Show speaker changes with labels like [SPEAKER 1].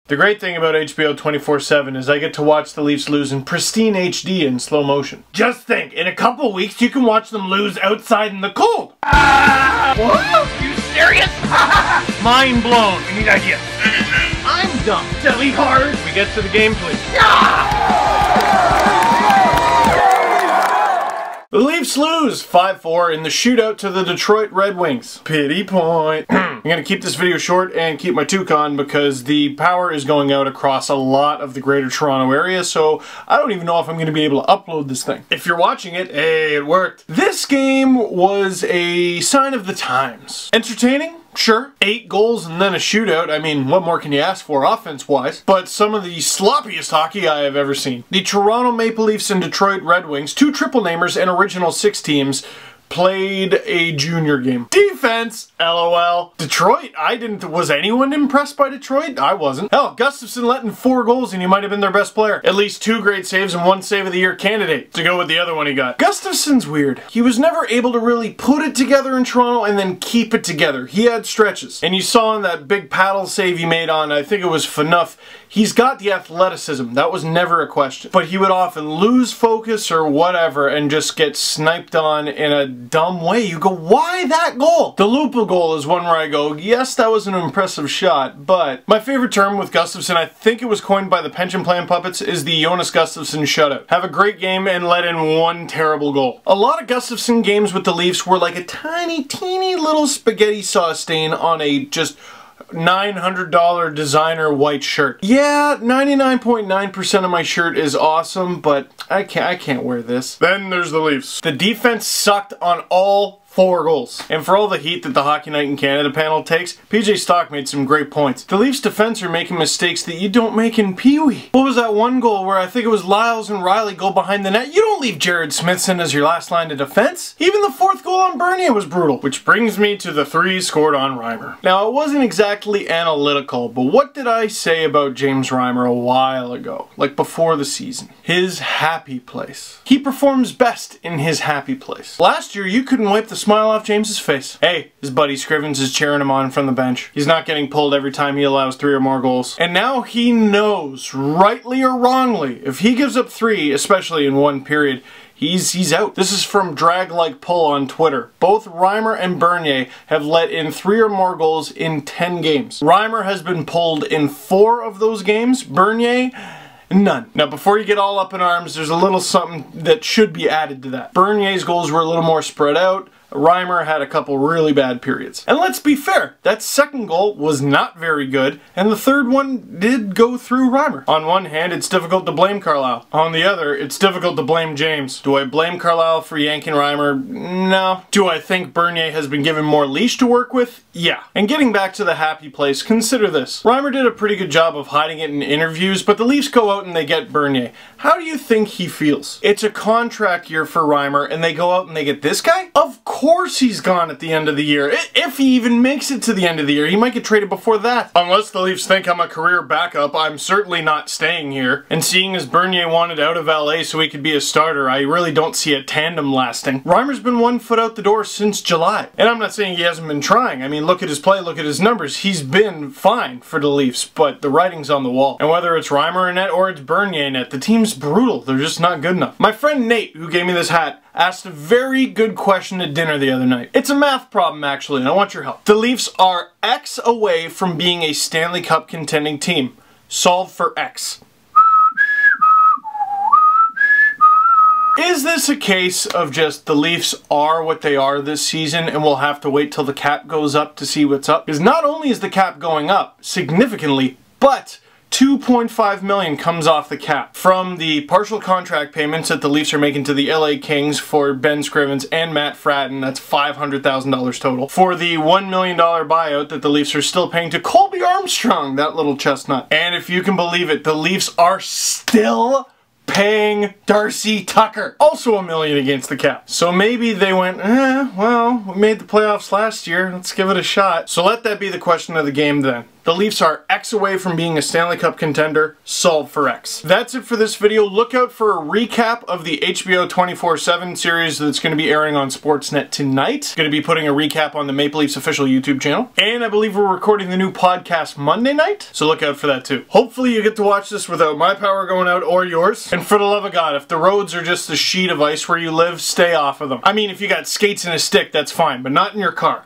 [SPEAKER 1] The great thing about HBO 24/7 is I get to watch the Leafs lose in pristine HD in slow motion. Just think, in a couple weeks you can watch them lose outside in the cold.
[SPEAKER 2] What? You serious?
[SPEAKER 1] Mind blown.
[SPEAKER 2] I need ideas.
[SPEAKER 1] I'm dumb. Silly hard. We get to the game, please. The Leafs lose 5-4 in the shootout to the Detroit Red Wings. Pity point. I'm going to keep this video short and keep my toucan because the power is going out across a lot of the greater Toronto area, so I don't even know if I'm going to be able to upload this thing. If you're watching it, hey, it worked. This game was a sign of the times. Entertaining? Sure. 8 goals and then a shootout. I mean, what more can you ask for offense-wise? But some of the sloppiest hockey I have ever seen. The Toronto Maple Leafs and Detroit Red Wings, 2 triple namers and original 6 teams, played a junior game. Defense, LOL. Detroit, was anyone impressed by Detroit? I wasn't. Hell, Gustafsson let in 4 goals and he might have been their best player. At least 2 great saves and 1 save of the year candidate to go with the other one he got. Gustafsson's weird. He was never able to really put it together in Toronto and then keep it together. He had stretches. And you saw in that big paddle save he made on, I think it was Phaneuf, he's got the athleticism. That was never a question. But he would often lose focus or whatever and just get sniped on in a dumb way. You go, why that goal? The Lupa goal is one where I go, yes, that was an impressive shot, but my favorite term with Gustafsson, I think it was coined by the pension plan puppets, is the Jonas Gustafsson shutout. Have a great game and let in 1 terrible goal. A lot of Gustafsson games with the Leafs were like a tiny, teeny little spaghetti sauce stain on a just $900 designer white shirt. Yeah, 99.9% of my shirt is awesome, but I can't wear this. Then there's the Leafs. The defense sucked on all 4 goals. And for all the heat that the Hockey Night in Canada panel takes, PJ Stock made some great points. The Leafs defense are making mistakes that you don't make in Pee-wee. What was that one goal where I think it was Lyles and Riley go behind the net? You don't leave Jared Smithson as your last line of defense. Even the 4th goal on Bernier was brutal. Which brings me to the 3 scored on Reimer. Now, it wasn't exactly analytical, but what did I say about James Reimer a while ago? Like before the season. His happy place. He performs best in his happy place. Last year, you couldn't wipe the smile off James's face. Hey, his buddy Scrivens is cheering him on from the bench. He's not getting pulled every time he allows 3 or more goals. And now he knows, rightly or wrongly, if he gives up 3, especially in 1 period, he's out. This is from Drag Like Pull on Twitter. Both Reimer and Bernier have let in 3 or more goals in 10 games. Reimer has been pulled in 4 of those games. Bernier, none. Now, before you get all up in arms, there's a little something that should be added to that. Bernier's goals were a little more spread out. Reimer had a couple really bad periods. And let's be fair, that 2nd goal was not very good, and the 3rd one did go through Reimer. On one hand, it's difficult to blame Carlisle. On the other, it's difficult to blame James. Do I blame Carlisle for yanking Reimer? No. Do I think Bernier has been given more leash to work with? Yeah. And getting back to the happy place, consider this. Reimer did a pretty good job of hiding it in interviews, but the Leafs go out and they get Bernier. How do you think he feels? It's a contract year for Reimer, and they go out and they get this guy? Of course he's gone at the end of the year. If he even makes it to the end of the year, he might get traded before that. Unless the Leafs think I'm a career backup, I'm certainly not staying here. And seeing as Bernier wanted out of LA so he could be a starter, I really don't see a tandem lasting. Reimer's been 1 foot out the door since July. And I'm not saying he hasn't been trying. I mean, look at his play, look at his numbers. He's been fine for the Leafs, but the writing's on the wall. And whether it's Reimer in net or it's Bernier in net, the team's brutal. They're just not good enough. My friend Nate, who gave me this hat, asked a very good question at dinner the other night. It's a math problem, actually, and I want your help. The Leafs are X away from being a Stanley Cup contending team. Solve for X. Is this a case of just the Leafs are what they are this season and we'll have to wait till the cap goes up to see what's up? Because not only is the cap going up significantly, but $2.5 million comes off the cap from the partial contract payments that the Leafs are making to the LA Kings for Ben Scrivens and Matt Fratton. That's $500,000 total. For the $1 million buyout that the Leafs are still paying to Colby Armstrong, that little chestnut. And if you can believe it, the Leafs are still paying Darcy Tucker. Also $1 million against the cap. So maybe they went, well, we made the playoffs last year. Let's give it a shot. So let that be the question of the game then. The Leafs are X away from being a Stanley Cup contender. Solve for X. That's it for this video. Look out for a recap of the HBO 24/7 series that's going to be airing on Sportsnet tonight. Going to be putting a recap on the Maple Leafs official YouTube channel. And I believe we're recording the new podcast Monday night, so look out for that too. Hopefully you get to watch this without my power going out or yours. And for the love of God, if the roads are just a sheet of ice where you live, stay off of them. I mean, if you got skates and a stick, that's fine, but not in your car.